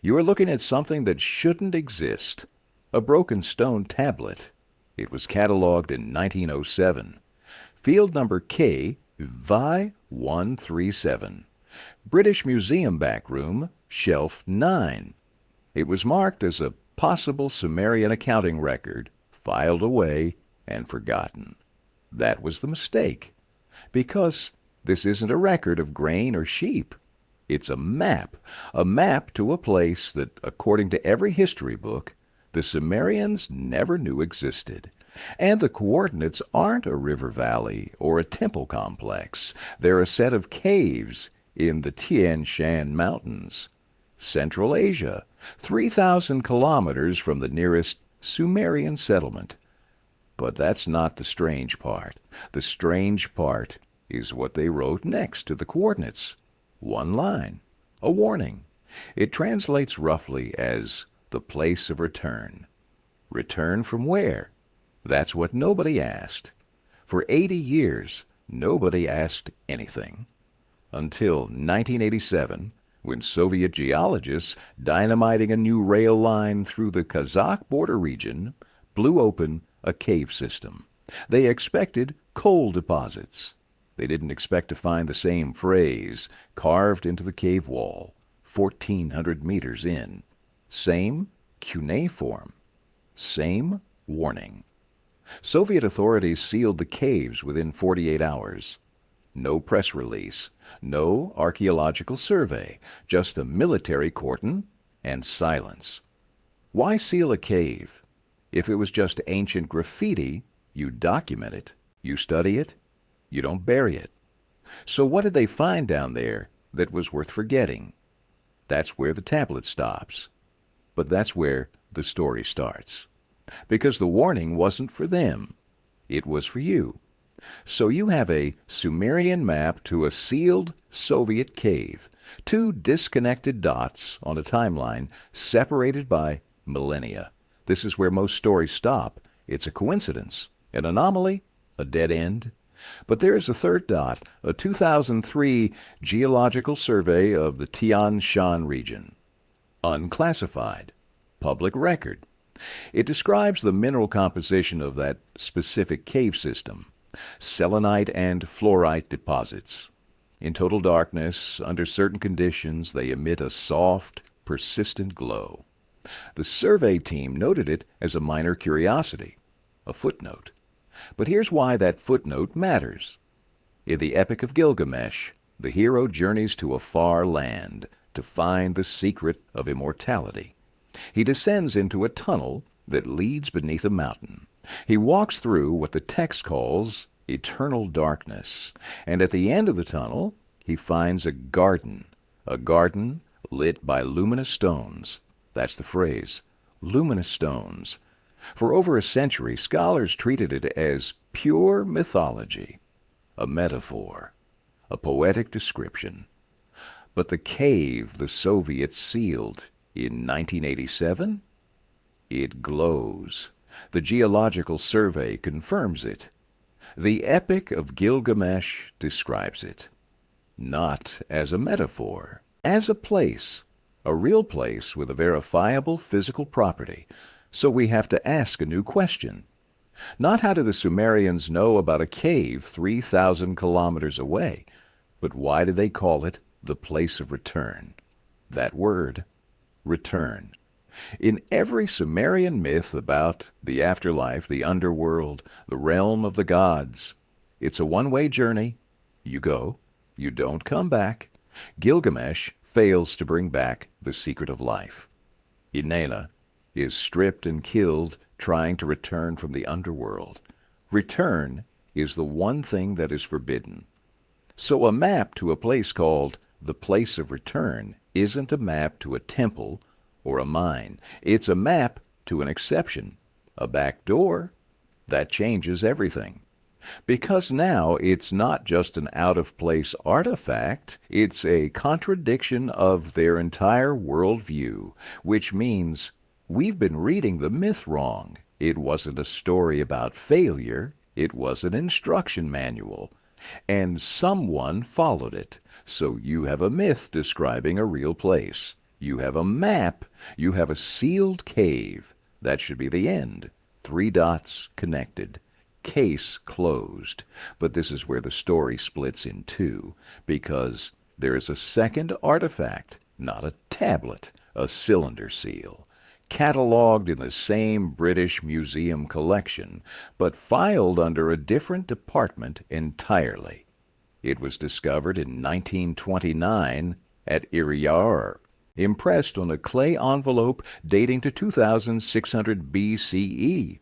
You are looking at something that shouldn't exist. A broken stone tablet. It was catalogued in 1907. Field number K Vi137. British Museum back room, shelf 9. It was marked as a possible Sumerian accounting record, filed away and forgotten. That was the mistake, because this isn't a record of grain or sheep. It's a map to a place that, according to every history book, the Sumerians never knew existed. And the coordinates aren't a river valley or a temple complex. They're a set of caves in the Tian Shan Mountains. Central Asia, 3,000 kilometers from the nearest Sumerian settlement. But that's not the strange part. The strange part is what they wrote next to the coordinates. One line, a warning. It translates roughly as the place of return. Return from where? That's what nobody asked. For 80 years, nobody asked anything. Until 1987, when Soviet geologists, dynamiting a new rail line through the Kazakh border region, blew open a cave system. They expected coal deposits. They didn't expect to find the same phrase carved into the cave wall, 1,400 meters in. Same cuneiform. Same warning. Soviet authorities sealed the caves within 48 hours. No press release, no archaeological survey, just a military cordon and silence. Why seal a cave? If it was just ancient graffiti, you document it, you study it, you don't bury it. So what did they find down there that was worth forgetting? That's where the tablet stops. But that's where the story starts. Because the warning wasn't for them. It was for you. So you have a Sumerian map to a sealed Soviet cave. Two disconnected dots on a timeline separated by millennia. This is where most stories stop. It's a coincidence, an anomaly, a dead end. But there is a third dot, a 2003 geological survey of the Tian Shan region. Unclassified. Public record. It describes the mineral composition of that specific cave system. Selenite and fluorite deposits. In total darkness, under certain conditions, they emit a soft, persistent glow. The survey team noted it as a minor curiosity, a footnote. But here's why that footnote matters. In the Epic of Gilgamesh, the hero journeys to a far land to find the secret of immortality. He descends into a tunnel that leads beneath a mountain. He walks through what the text calls eternal darkness, and at the end of the tunnel he finds a garden lit by luminous stones. That's the phrase, luminous stones. For over a century, scholars treated it as pure mythology, a metaphor, a poetic description. But the cave the Soviets sealed in 1987? It glows. The Geological Survey confirms it. The Epic of Gilgamesh describes it. Not as a metaphor, as a place, a real place with a verifiable physical property. So we have to ask a new question. Not how do the Sumerians know about a cave 3,000 kilometers away, but why do they call it the place of return? That word, return. In every Sumerian myth about the afterlife, the underworld, the realm of the gods, it's a one-way journey. You go, you don't come back. Gilgamesh fails to bring back the secret of life. Inanna is stripped and killed trying to return from the underworld. Return is the one thing that is forbidden. So a map to a place called the place of return isn't a map to a temple or a mine. It's a map to an exception, a back door. That changes everything. Because now it's not just an out-of-place artifact, it's a contradiction of their entire worldview, which means we've been reading the myth wrong. It wasn't a story about failure, it was an instruction manual. And someone followed it, so you have a myth describing a real place. You have a map. You have a sealed cave. That should be the end. 3 dots connected. Case closed. But this is where the story splits in two, because there is a second artifact, not a tablet, a cylinder seal, catalogued in the same British Museum collection, but filed under a different department entirely. It was discovered in 1929 at Iriar, impressed on a clay envelope dating to 2600 BCE.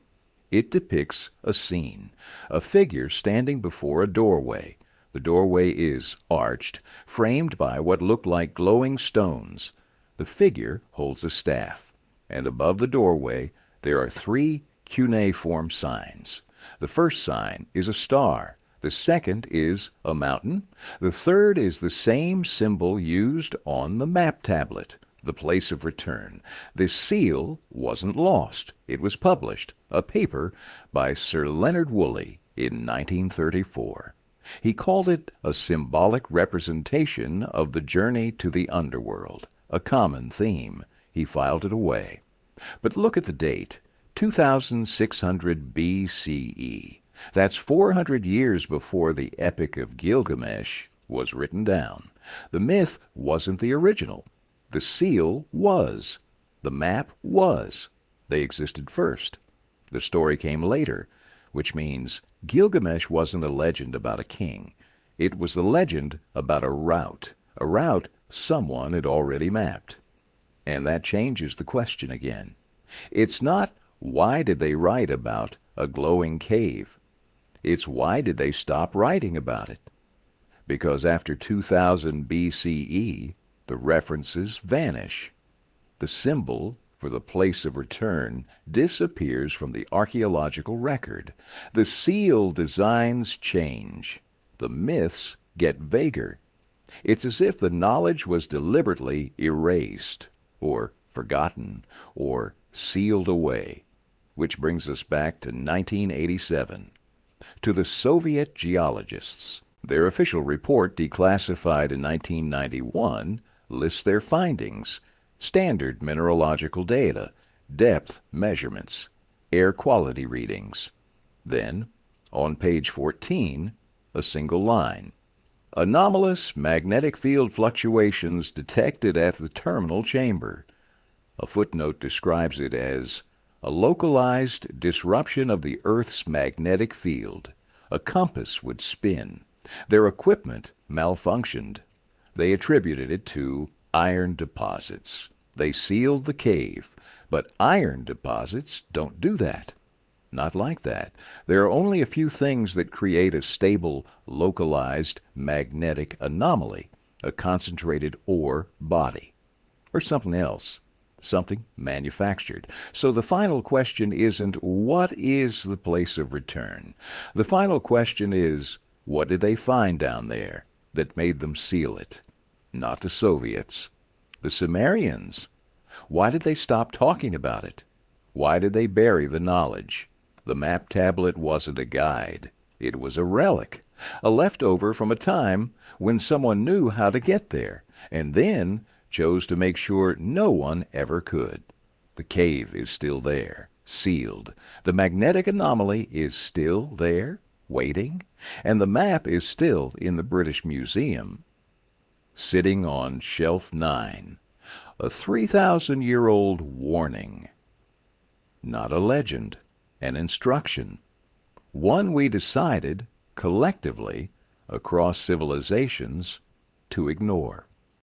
It depicts a scene, a figure standing before a doorway. The doorway is arched, framed by what look like glowing stones. The figure holds a staff, and above the doorway there are 3 cuneiform signs. The first sign is a star. The second is a mountain. The third is the same symbol used on the map tablet, the place of return. This seal wasn't lost. It was published, a paper by Sir Leonard Woolley in 1934. He called it a symbolic representation of the journey to the underworld, a common theme. He filed it away. But look at the date, 2600 BCE. That's 400 years before the Epic of Gilgamesh was written down. The myth wasn't the original. The seal was. The map was. They existed first. The story came later, which means Gilgamesh wasn't a legend about a king. It was the legend about a route someone had already mapped. And that changes the question again. It's not why did they write about a glowing cave. It's why did they stop writing about it? Because after 2000 BCE, the references vanish. The symbol for the place of return disappears from the archaeological record. The seal designs change. The myths get vaguer. It's as if the knowledge was deliberately erased, or forgotten, or sealed away. Which brings us back to 1987. To the Soviet geologists. Their official report, declassified in 1991, lists their findings: standard mineralogical data, depth measurements, air quality readings. Then, on page 14, a single line: anomalous magnetic field fluctuations detected at the terminal chamber. A footnote describes it as a localized disruption of the Earth's magnetic field. A compass would spin. Their equipment malfunctioned. They attributed it to iron deposits. They sealed the cave, but iron deposits don't do that. Not like that. There are only a few things that create a stable, localized magnetic anomaly, a concentrated ore body, or something else. Something manufactured. So the final question isn't what is the place of return. The final question is, what did they find down there that made them seal it? Not the Soviets. The Sumerians. Why did they stop talking about it? Why did they bury the knowledge? The map tablet wasn't a guide. It was a relic, a leftover from a time when someone knew how to get there, and then chose to make sure no one ever could. The cave is still there, sealed. The magnetic anomaly is still there, waiting, and the map is still in the British Museum, sitting on shelf 9, a 3,000-year-old warning. Not a legend, an instruction, one we decided, collectively, across civilizations, to ignore.